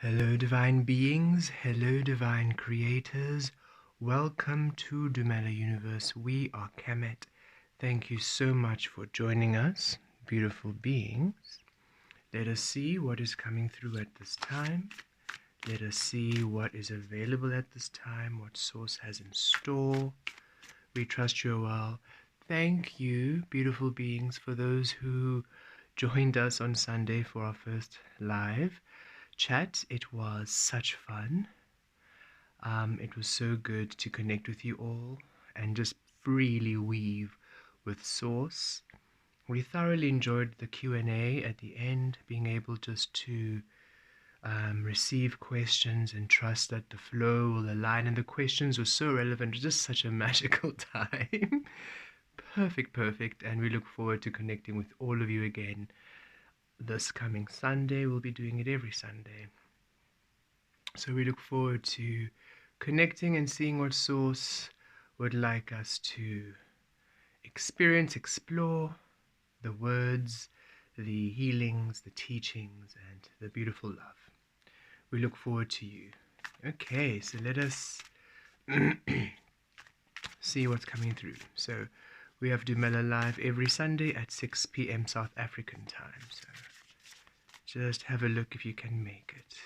Hello divine beings, hello divine creators, welcome to Dumela Universe. We are Kemet. Thank you so much for joining us, beautiful beings. Let us see what is coming through at this time. Let us see what is available at this time, what source has in store. We trust you well. Thank you, beautiful beings, for those who joined us on Sunday for our first live chat. It was such fun. It was so good to connect with you all and just freely weave with source. We thoroughly enjoyed the Q&A at the end, being able just to receive questions and trust that the flow will align, and the questions were so relevant. It was just such a magical time. Perfect, and we look forward to connecting with all of you again this coming Sunday. We'll be doing it every Sunday. So we look forward to connecting and seeing what source would like us to experience, explore the words, the healings, the teachings, and the beautiful love. We look forward to you. Okay, so let us see what's coming through. So we have Dumela live every Sunday at 6 p.m. South African time. So just have a look if you can make it.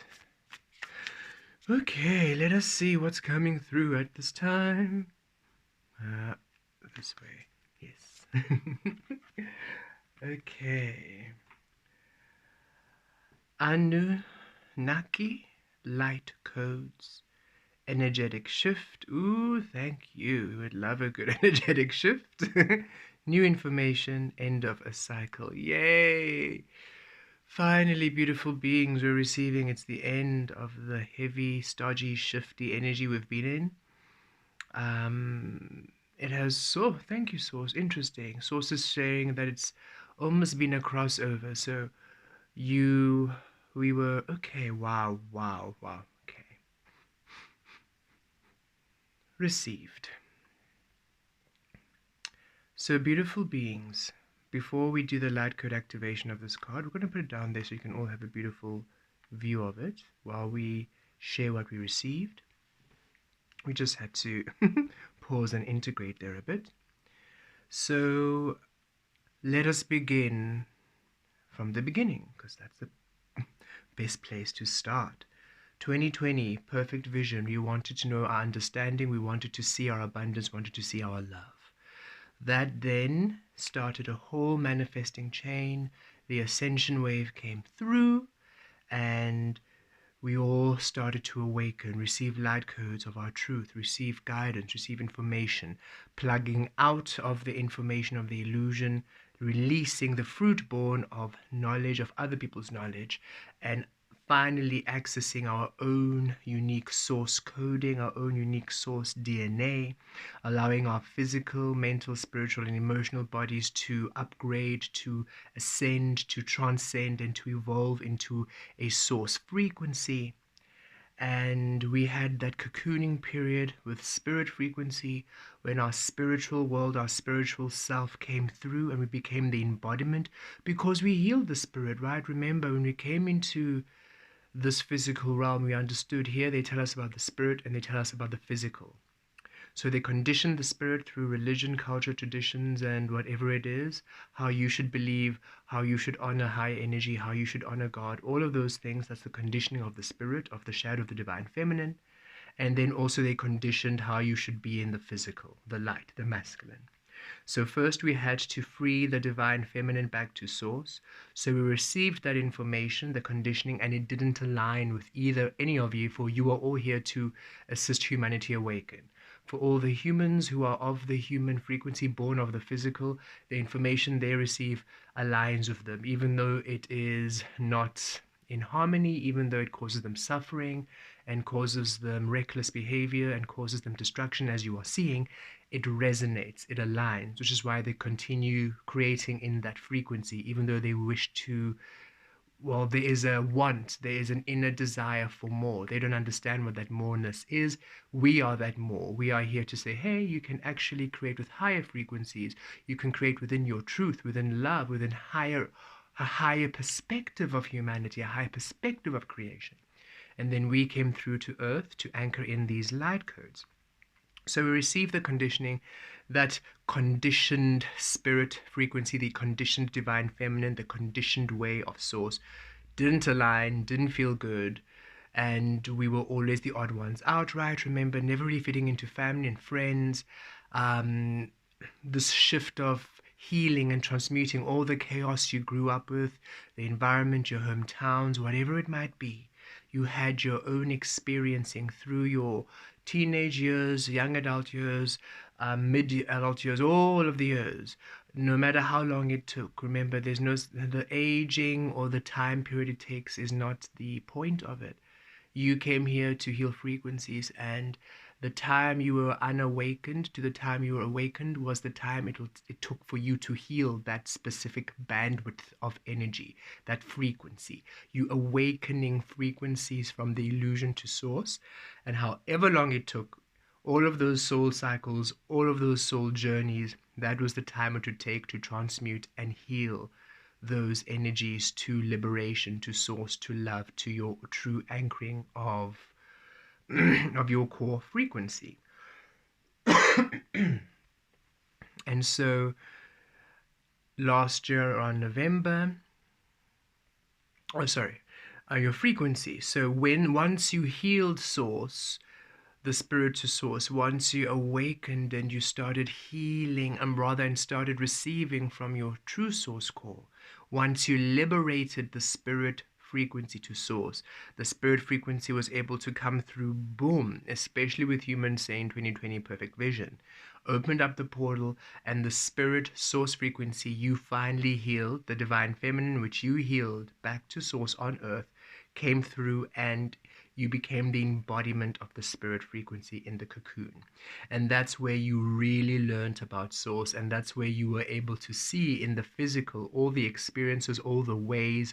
Okay, let us see what's coming through at this time. This way, yes. Okay. Anunnaki, light codes, energetic shift. Ooh, thank you. We would love a good energetic shift. New information, end of a cycle. Yay! Finally, beautiful beings, we're receiving, it's the end of the heavy, stodgy, shifty energy we've been in. It has, thank you, Source, interesting. Source is saying that it's almost been a crossover. So we were, okay, wow, okay. Received. So beautiful beings, before we do the light code activation of this card, we're going to put it down there so you can all have a beautiful view of it while we share what we received. We just had to pause and integrate there a bit. So let us begin from the beginning, because that's the best place to start. 2020, perfect vision. We wanted to know our understanding. We wanted to see our abundance, wanted to see our love. That then started a whole manifesting chain. The ascension wave came through, and we all started to awaken, receive light codes of our truth, receive guidance, receive information, plugging out of the information of the illusion, releasing the fruit born of knowledge, of other people's knowledge, and finally accessing our own unique source coding, our own unique source DNA, allowing our physical, mental, spiritual, and emotional bodies to upgrade, to ascend, to transcend, and to evolve into a source frequency. And we had that cocooning period with spirit frequency when our spiritual world, our spiritual self came through, and we became the embodiment because we healed the spirit, right? Remember, when we came into this physical realm, we understood here they tell us about the spirit and they tell us about the physical. So they condition the spirit through religion, culture, traditions, and whatever it is, how you should believe, how you should honor high energy, how you should honor God, all of those things. That's the conditioning of the spirit, of the shadow of the divine feminine. And then also they conditioned how you should be in the physical, the light, the masculine. So first we had to free the divine feminine back to source. So we received that information, the conditioning, and it didn't align with either any of you, for you are all here to assist humanity awaken. For all the humans who are of the human frequency, born of the physical, the information they receive aligns with them, even though it is not in harmony, even though it causes them suffering and causes them reckless behavior and causes them destruction, as you are seeing. It resonates, it aligns, which is why they continue creating in that frequency, even though they wish to, well, there is a want, there is an inner desire for more. They don't understand what that moreness is. We are that more. We are here to say, hey, you can actually create with higher frequencies. You can create within your truth, within love, within a higher perspective of humanity, a higher perspective of creation. and then we came through to earth to anchor in these light codes. So we received the conditioning, that conditioned spirit frequency, the conditioned divine feminine, the conditioned way of source didn't align, didn't feel good, and we were always the odd ones out, right? Remember, never really fitting into family and friends. This shift of healing and transmuting all the chaos you grew up with, the environment, your hometowns, whatever it might be. You had your own experiencing through your teenage years, young adult years, mid-adult years, all of the years, no matter how long it took. Remember, the aging or the time period it takes is not the point of it. You came here to heal frequencies, and the time you were unawakened to the time you were awakened was the time it took for you to heal that specific bandwidth of energy, that frequency. You awakening frequencies from the illusion to source, and however long it took, all of those soul cycles, all of those soul journeys, that was the time it would take to transmute and heal those energies to liberation, to source, to love, to your true anchoring of of your core frequency. And so last year around November, your frequency. So once you healed source, the spirit to source, once you awakened and you started healing, and started receiving from your true source core, once you liberated the spirit frequency to source, the spirit frequency was able to come through, boom, especially with humans saying 2020 perfect vision, opened up the portal, and the spirit source frequency you finally healed, the divine feminine which you healed back to source on earth, came through, and you became the embodiment of the spirit frequency in the cocoon. And that's where you really learned about source, and that's where you were able to see in the physical all the experiences, all the ways,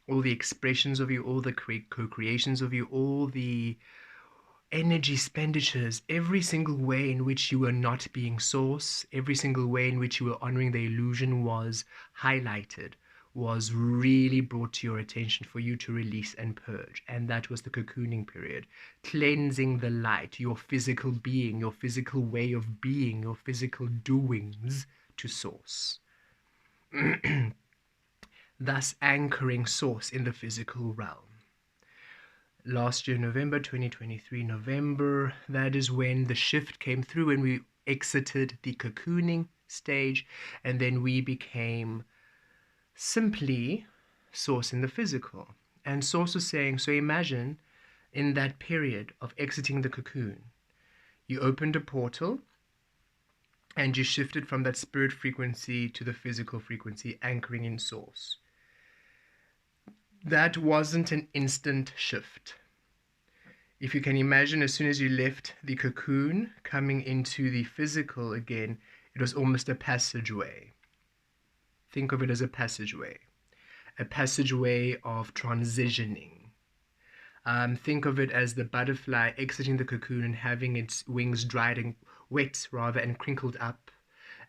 all the expressions of you, all the co-creations of you, all the energy expenditures, every single way in which you were not being source, every single way in which you were honoring the illusion was highlighted, was really brought to your attention for you to release and purge. And that was the cocooning period, cleansing the light, your physical being, your physical way of being, your physical doings to source. Thus anchoring source in the physical realm. Last year, November 2023, November, that is when the shift came through and we exited the cocooning stage, and then we became simply source in the physical. And source was saying, so imagine in that period of exiting the cocoon, you opened a portal and you shifted from that spirit frequency to the physical frequency, anchoring in source. That wasn't an instant shift. If you can imagine, as soon as you left the cocoon, coming into the physical again, it was almost a passageway. Think of it as a passageway of transitioning. Think of it as the butterfly exiting the cocoon and having its wings dried and wet rather and crinkled up,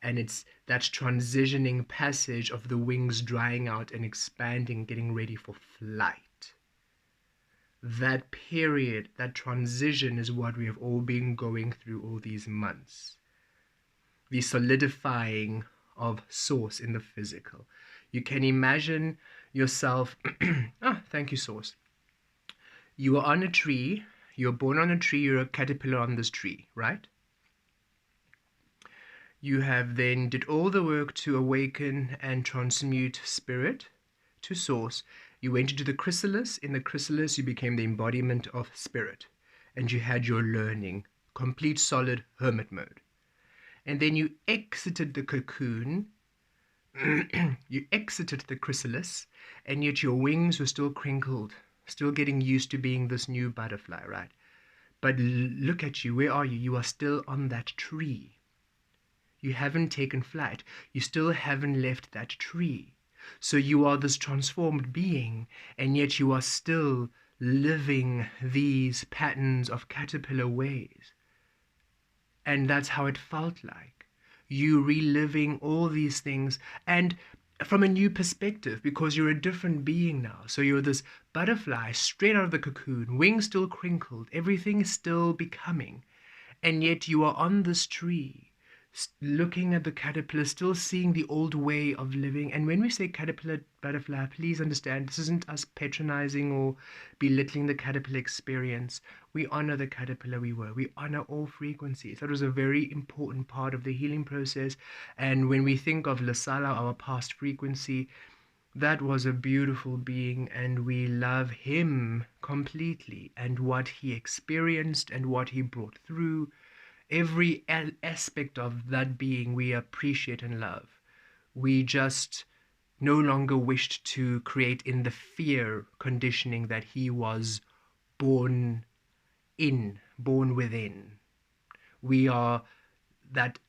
and it's that transitioning passage of the wings drying out and expanding, getting ready for flight. That period, that transition is what we have all been going through all these months. The solidifying of source in the physical. You can imagine yourself, thank you, source. You are on a tree, you're born on a tree, you're a caterpillar on this tree, right? You have then did all the work to awaken and transmute spirit to source. You went into the chrysalis. In the chrysalis, you became the embodiment of spirit, and you had your learning, complete solid hermit mode. And then you exited the cocoon, you exited the chrysalis, and yet your wings were still crinkled, still getting used to being this new butterfly, right? But look at you, where are you? You are still on that tree. You haven't taken flight. You still haven't left that tree. So you are this transformed being, and yet you are still living these patterns of caterpillar ways. And that's how it felt like. You reliving all these things. And from a new perspective, because you're a different being now. So you're this butterfly straight out of the cocoon, wings still crinkled, everything is still becoming. And yet you are on this tree, looking at the caterpillar, still seeing the old way of living. And when we say caterpillar, butterfly, please understand this isn't us patronizing or belittling the caterpillar experience. We honor the caterpillar we were. We honor all frequencies. That was a very important part of the healing process. And when we think of Lasala, our past frequency, that was a beautiful being, and we love him completely and what he experienced and what he brought through. Every aspect of that being we appreciate and love. We just no longer wished to create in the fear conditioning that he was born born within. We are that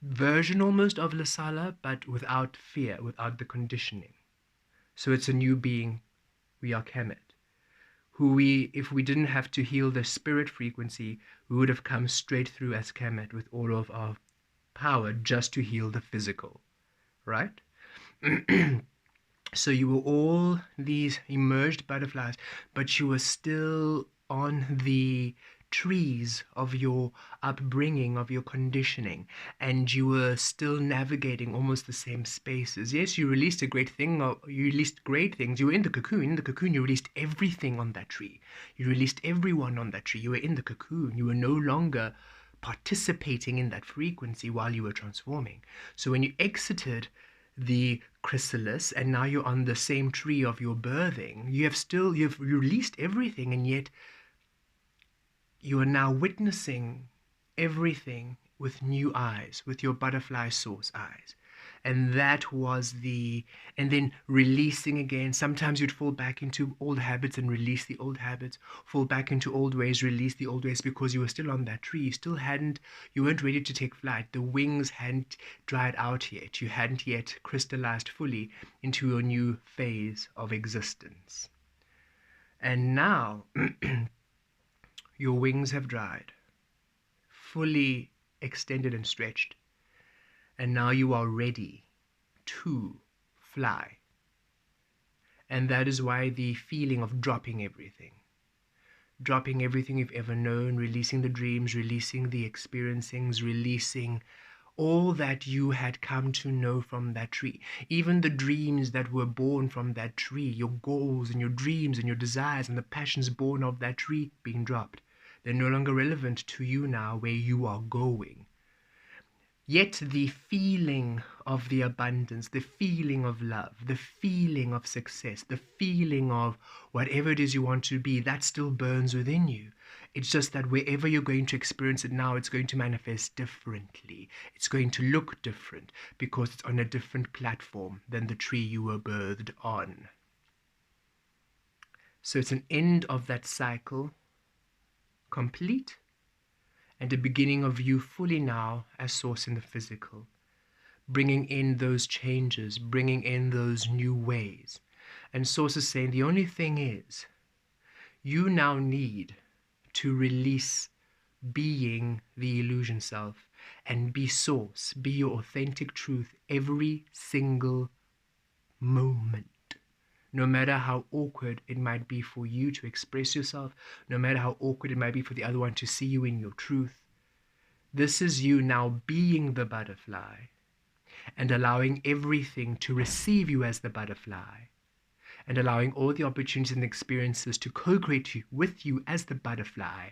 version almost of Lasala, but without fear, without the conditioning. So it's a new being. We are Kemet, who if we didn't have to heal the spirit frequency, we would have come straight through as Kemet with all of our power just to heal the physical, right? So you were all these emerged butterflies, but you were still on the trees of your upbringing, of your conditioning, and you were still navigating almost the same spaces. Yes, you released a great thing, or you released great things. You were in the cocoon. In the cocoon, you released everything on that tree. You released everyone on that tree. You were in the cocoon. You were no longer participating in that frequency while you were transforming. So when you exited the chrysalis and now you're on the same tree of your birthing, you've released everything, and yet you are now witnessing everything with new eyes, with your butterfly source eyes. And that was and then releasing again. Sometimes you'd fall back into old habits and release the old habits, fall back into old ways, release the old ways, because you were still on that tree. You weren't ready to take flight. The wings hadn't dried out yet. You hadn't yet crystallized fully into a new phase of existence. And now your wings have dried, fully extended and stretched, and now you are ready to fly. And that is why the feeling of dropping everything you've ever known, releasing the dreams, releasing the experiencings, releasing all that you had come to know from that tree, even the dreams that were born from that tree, your goals and your dreams and your desires and the passions born of that tree being dropped. They're no longer relevant to you now where you are going. Yet the feeling of the abundance, the feeling of love, the feeling of success, the feeling of whatever it is you want to be, that still burns within you. It's just that wherever you're going to experience it now, it's going to manifest differently. It's going to look different because it's on a different platform than the tree you were birthed on. So it's an end of that cycle, complete, and a beginning of you fully now as source in the physical, bringing in those changes, bringing in those new ways. And source is saying the only thing is you now need to release being the illusion self and be source, be your authentic truth every single moment. No matter how awkward it might be for you to express yourself, no matter how awkward it might be for the other one to see you in your truth, this is you now being the butterfly and allowing everything to receive you as the butterfly and allowing all the opportunities and experiences to co-create with you as the butterfly.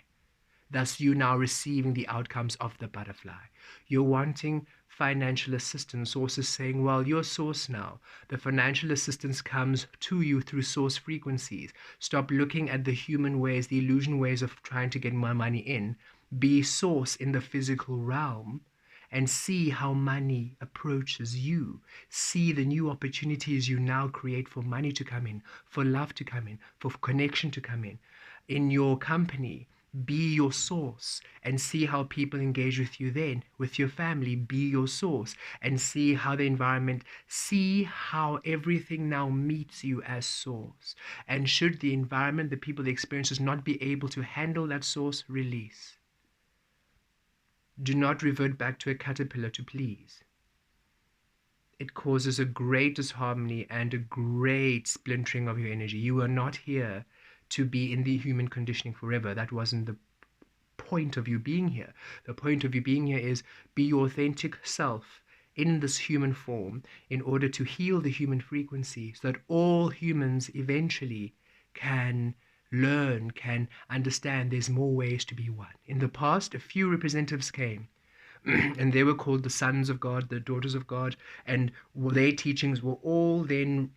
Thus, you now receiving the outcomes of the butterfly. You're wanting financial assistance. Source is saying, well, you're source now. The financial assistance comes to you through source frequencies. Stop looking at the human ways, the illusion ways of trying to get more money in. Be source in the physical realm and see how money approaches you. See the new opportunities you now create for money to come in, for love to come in, for connection to come in your company. Be your source and see how people engage with you then. With your family, be your source and see how the environment, see how everything now meets you as source. And should the environment, the people, the experiences not be able to handle that source, release. Do not revert back to a caterpillar to please. it causes a great disharmony and a great splintering of your energy. You are not here to be in the human conditioning forever. That wasn't the point of you being here. The point of you being here is be your authentic self in this human form in order to heal the human frequency so that all humans eventually can learn, can understand there's more ways to be one. In the past, a few representatives came and they were called the sons of God, the daughters of God, and their teachings were all then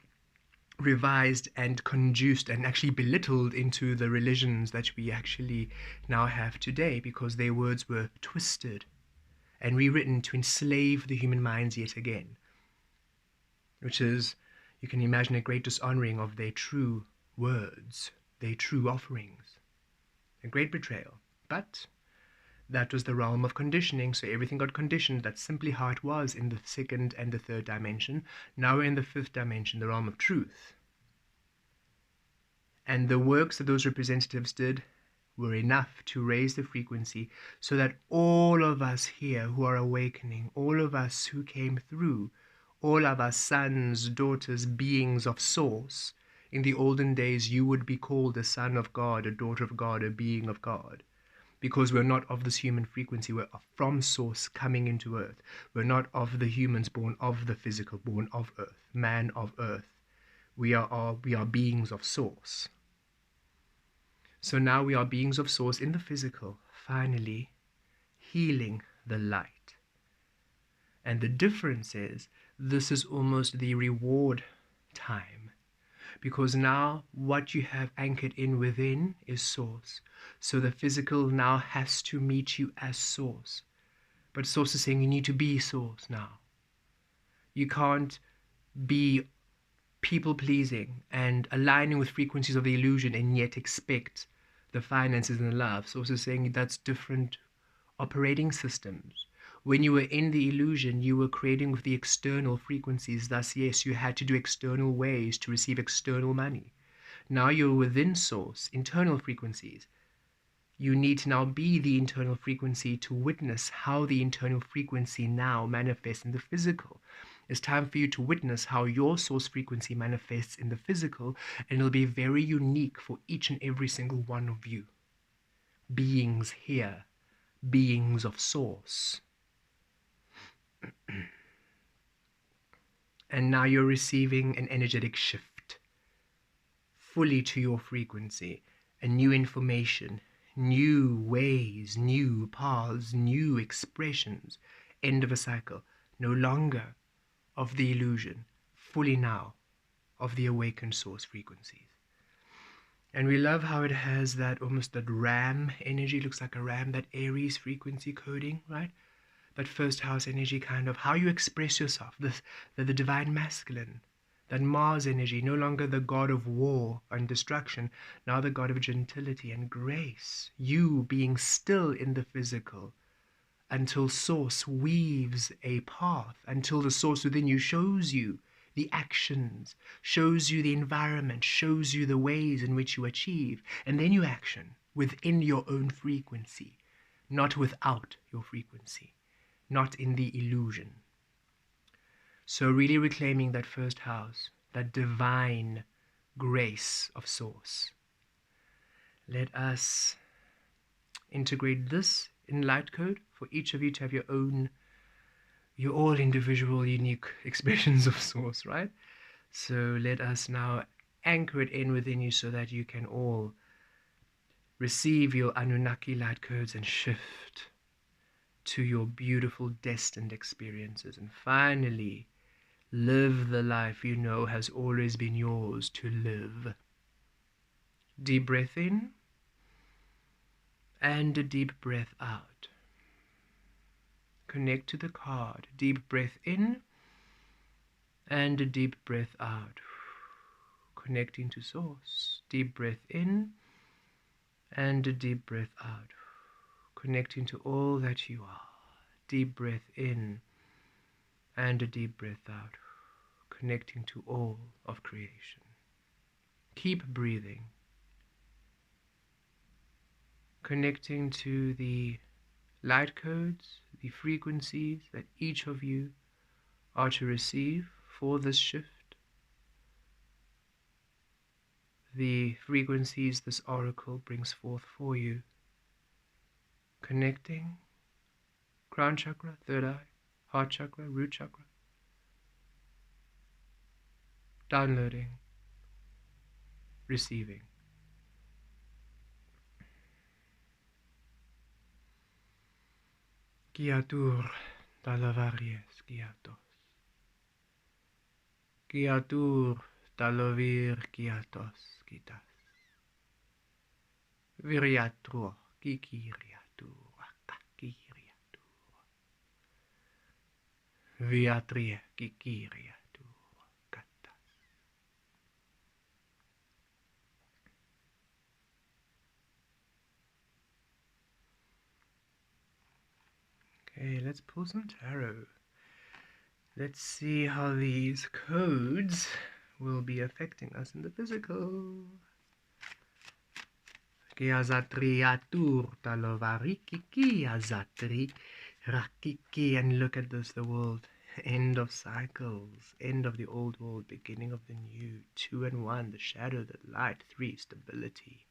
revised and conduced and actually belittled into the religions that we actually now have today, because their words were twisted and rewritten to enslave the human minds yet again, which is, you can imagine, a great dishonoring of their true words, their true offerings, a great betrayal. But that was the realm of conditioning, so everything got conditioned. That's simply how it was in the second and the third dimension. Now we're in the fifth dimension, the realm of truth. And the works that those representatives did were enough to raise the frequency so that all of us here who are awakening, all of us who came through, all of us sons, daughters, beings of source, in the olden days you would be called a son of God, a daughter of God, a being of God. Because we're not of this human frequency, we're from source coming into earth. We're not of the humans born of the physical, born of earth, man of earth. We are beings of source. So now we are beings of source in the physical, finally healing the light. And the difference is, this is almost the reward time. Because now what you have anchored in within is source. So the physical now has to meet you as source. But source is saying you need to be source now. You can't be people-pleasing and aligning with frequencies of the illusion and yet expect the finances and the love. Source is saying that's different operating systems. When you were in the illusion, you were creating with the external frequencies. Thus, yes, you had to do external ways to receive external money. Now you're within source, internal frequencies. You need to now be the internal frequency to witness how the internal frequency now manifests in the physical. It's time for you to witness how your source frequency manifests in the physical, and it'll be very unique for each and every single one of you. Beings here, beings of source. And now you're receiving an energetic shift fully to your frequency, a new information, new ways, new paths, new expressions. End of a cycle. No longer of the illusion, fully now of the awakened source frequencies. And we love how it has that almost that ram energy, looks like a ram, that Aries frequency coding, right? That first house energy, kind of how you express yourself, the divine masculine, that Mars energy, no longer the god of war and destruction, now the god of gentility and grace, you being still in the physical until source weaves a path, until the source within you shows you the actions, shows you the environment, shows you the ways in which you achieve, and then you action within your own frequency, not without your frequency, not in the illusion. So really reclaiming that first house, that divine grace of source. Let us integrate this in light code for each of you to have your own, your all individual unique expressions of source, right? So let us now anchor it in within you so that you can all receive your Anunnaki light codes and shift to your beautiful destined experiences, and finally live the life you know has always been yours to live. Deep breath in and a deep breath out. Connect to the card. Deep breath in and a deep breath out. Connecting to source. Deep breath in and a deep breath out. Connecting to all that you are. Deep breath in and a deep breath out. Connecting to all of creation. Keep breathing. Connecting to the light codes, the frequencies that each of you are to receive for this shift, the frequencies this oracle brings forth for you. Connecting crown chakra, third eye, heart chakra, root chakra. Downloading, receiving. Giatur talavaries giatos. Giatur talovir giatos gitas. Viriatro kikiriatur kakiriatur. Viatrie kikiriatur katas. Okay, let's pull some tarot. Let's see how these codes will be affecting us in the physical. Kiazatriatur talovari kiki azatri rakiki, and look at this, the world. End of cycles, end of the old world, beginning of the new. 2 and 1, the shadow, the light. 3, stability.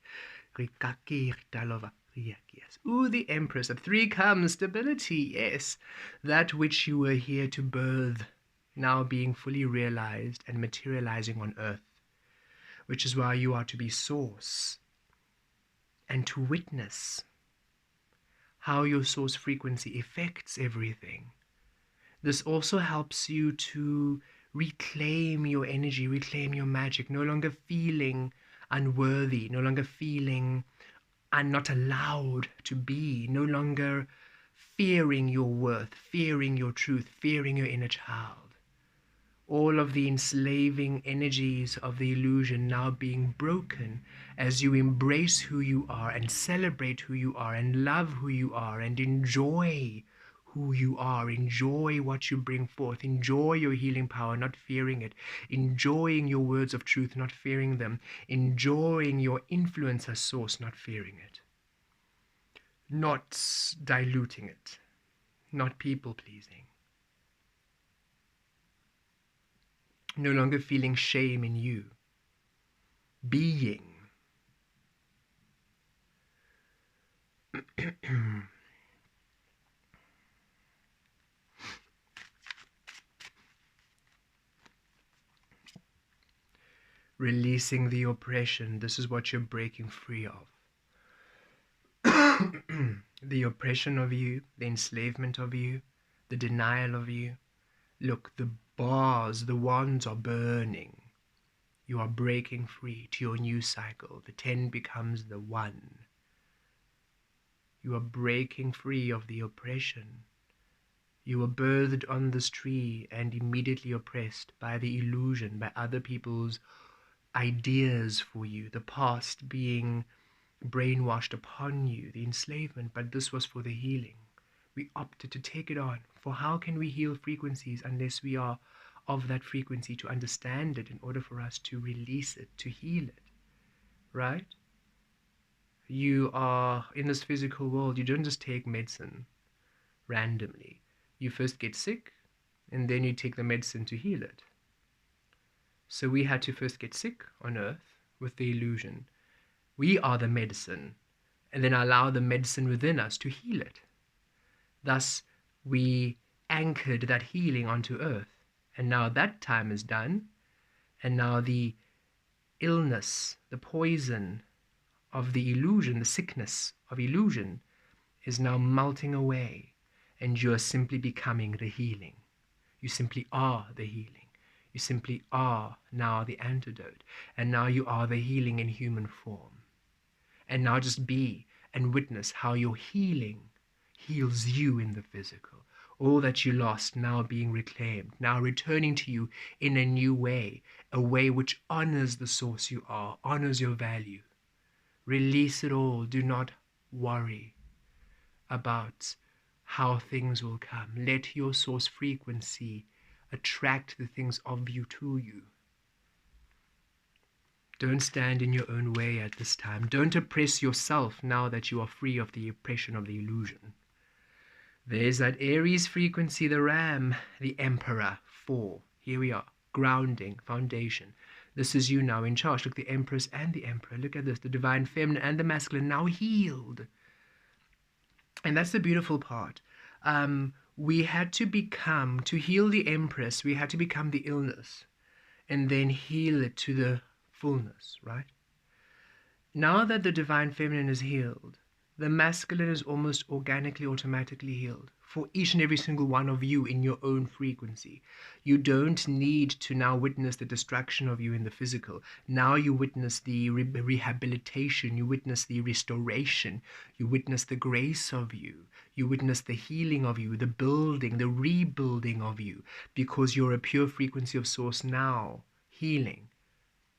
Rikaki talova. Yes. Ooh, the Empress. At 3 comes stability. Yes, that which you were here to birth, now being fully realized and materializing on earth, which is why you are to be source and to witness how your source frequency affects everything. This also helps you to reclaim your energy, reclaim your magic, no longer feeling unworthy, no longer feeling and not allowed to be, no longer fearing your worth, fearing your truth, fearing your inner child. All of the enslaving energies of the illusion now being broken as you embrace who you are and celebrate who you are and love who you are and enjoy who you are, enjoy what you bring forth, enjoy your healing power, not fearing it, enjoying your words of truth, not fearing them, enjoying your influence as source, not fearing it, not diluting it, not people pleasing, no longer feeling shame in you, being. Releasing the oppression. This is what you're breaking free of. The oppression of you, the enslavement of you, the denial of you. Look, the bars, the wands are burning. You are breaking free to your new cycle. The 10 becomes the 1. You are breaking free of the oppression. You were birthed on this tree and immediately oppressed by the illusion, by other people's ideas for you, the past being brainwashed upon you, the enslavement, but this was for the healing. We opted to take it on. For how can we heal frequencies unless we are of that frequency to understand it in order for us to release it, to heal it, right? You are in this physical world, you don't just take medicine randomly. You first get sick and then you take the medicine to heal it. So we had to first get sick on earth with the illusion. We are the medicine, and then allow the medicine within us to heal it. Thus, we anchored that healing onto earth. And now that time is done, and now the illness, the poison of the illusion, the sickness of illusion is now melting away, and you are simply becoming the healing. You simply are the healing. You simply are now the antidote, and now you are the healing in human form. And now just be and witness how your healing heals you in the physical. All that you lost now being reclaimed, now returning to you in a new way, a way which honors the source you are, honors your value. Release it all. Do not worry about how things will come. Let your source frequency attract the things of you to you. Don't stand in your own way at this time. Don't oppress yourself now that you are free of the oppression of the illusion. There's that Aries frequency, the ram, the emperor, 4. Here we are. Grounding, foundation. This is you now in charge. Look, the Empress and the Emperor. Look at this. The Divine Feminine and the Masculine now healed. And that's the beautiful part. We had to heal the Empress, we had to become the illness and then heal it to the fullness, right? Now that the Divine Feminine is healed, the Masculine is almost organically, automatically healed for each and every single one of you in your own frequency. You don't need to now witness the destruction of you in the physical. Now you witness the rehabilitation, you witness the restoration, you witness the grace of you, you witness the healing of you, the building, the rebuilding of you, because you're a pure frequency of source now, healing.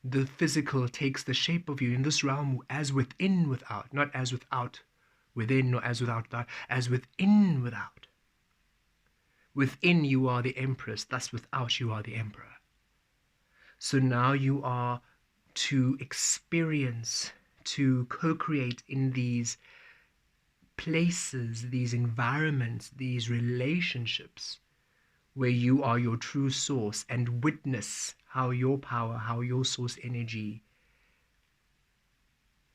The physical takes the shape of you in this realm as within, without, not as without, within, or as without, without, as within, without. Within you are the Empress, thus without you are the Emperor. So now you are to experience, to co-create in these places, these environments, these relationships where you are your true source, and witness how your power, how your source energy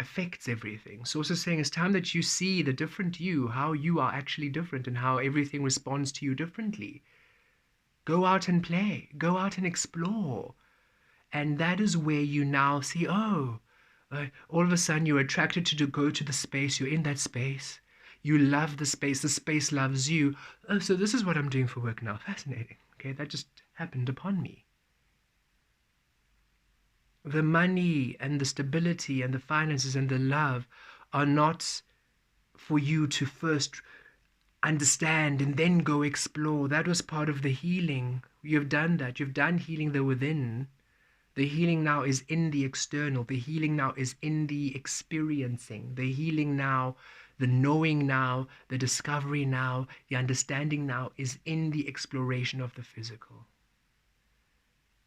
affects everything. Source is saying it's time that you see the different you, how you are actually different and how everything responds to you differently. Go out and play, go out and explore. And that is where you now see, all of a sudden you're attracted to go to the space, you're in that space, you love the space loves you. Oh, so this is what I'm doing for work now. Fascinating. Okay, that just happened upon me. The money and the stability and the finances and the love are not for you to first understand and then go explore. That was part of the healing. You've done that. You've done healing the within. The healing now is in the external. The healing now is in the experiencing. The healing now, the knowing now, the discovery now, the understanding now is in the exploration of the physical.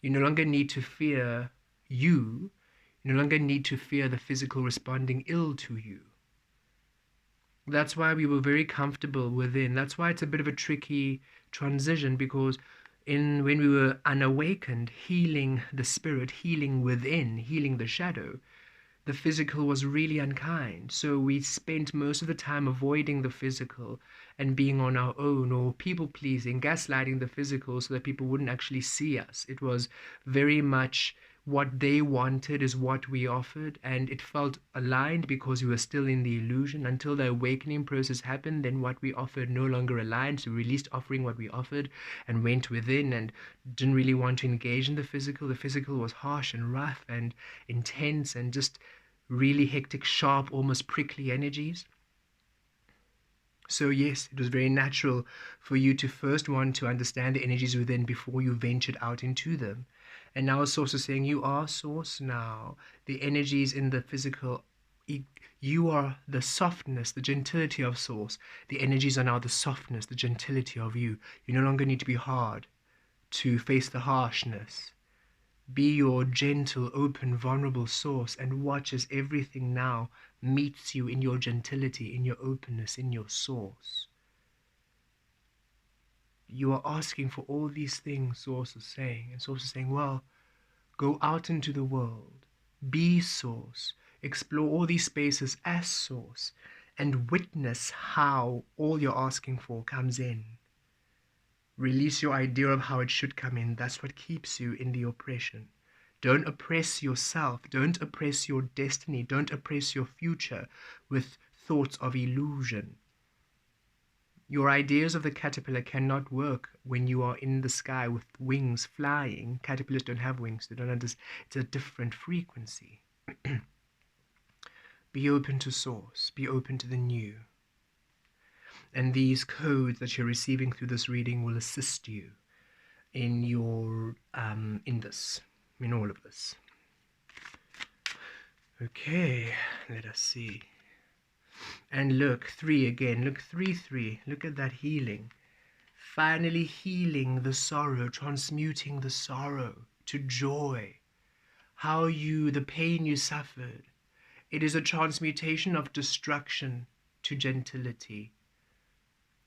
You no longer need to fear you no longer need to fear the physical responding ill to you. That's why we were very comfortable within. That's why it's a bit of a tricky transition, because when we were unawakened, healing the spirit, healing within, healing the shadow, the physical was really unkind. So we spent most of the time avoiding the physical and being on our own, or people-pleasing, gaslighting the physical so that people wouldn't actually see us. It was very much what they wanted is what we offered, and it felt aligned because we were still in the illusion. Until the awakening process happened, then what we offered no longer aligned, so we released offering what we offered and went within and didn't really want to engage in the physical. The physical was harsh and rough and intense and just really hectic, sharp, almost prickly energies. So yes, it was very natural for you to first want to understand the energies within before you ventured out into them. And now Source is saying, you are Source now. The energies in the physical, you are the softness, the gentility of Source. The energies are now the softness, the gentility of you. You no longer need to be hard to face the harshness. Be your gentle, open, vulnerable Source, and watch as everything now meets you in your gentility, in your openness, in your Source. You are asking for all these things, Source is saying. And Source is saying, well, go out into the world, be Source, explore all these spaces as Source, and witness how all you're asking for comes in. Release your idea of how it should come in. That's what keeps you in the oppression. Don't oppress yourself. Don't oppress your destiny. Don't oppress your future with thoughts of illusion. Your ideas of the caterpillar cannot work when you are in the sky with wings flying. Caterpillars don't have wings. They don't understand. It's a different frequency. Be open to Source. Be open to the new. And these codes that you're receiving through this reading will assist you in your in all of this. Okay, let us see. And look, 3 again. Look, 3. Look at that healing. Finally healing the sorrow, transmuting the sorrow to joy. How the pain you suffered. It is a transmutation of destruction to gentility.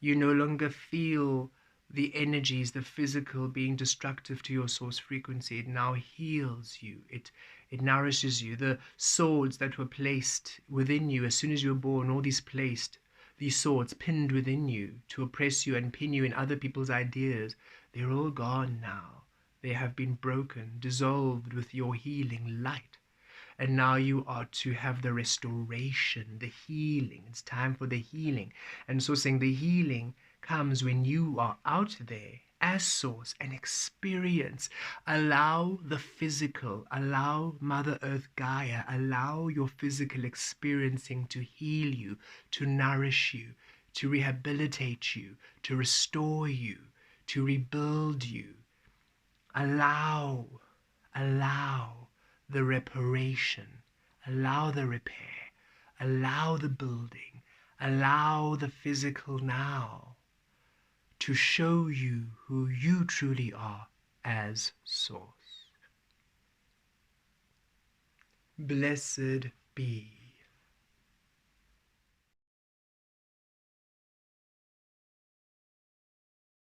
You no longer feel the energies, the physical being destructive to your source frequency. It now heals you. It nourishes you. The swords that were placed within you as soon as you were born, all these swords pinned within you to oppress you and pin you in other people's ideas, they're all gone now. They have been broken, dissolved with your healing light. And now you are to have the restoration, the healing. It's time for the healing. And so saying the healing comes when you are out there as source and experience. Allow the physical, allow Mother Earth Gaia, allow your physical experiencing to heal you, to nourish you, to rehabilitate you, to restore you, to rebuild you. Allow the reparation, allow the repair, allow the building, allow the physical now to show you who you truly are as source. Blessed be.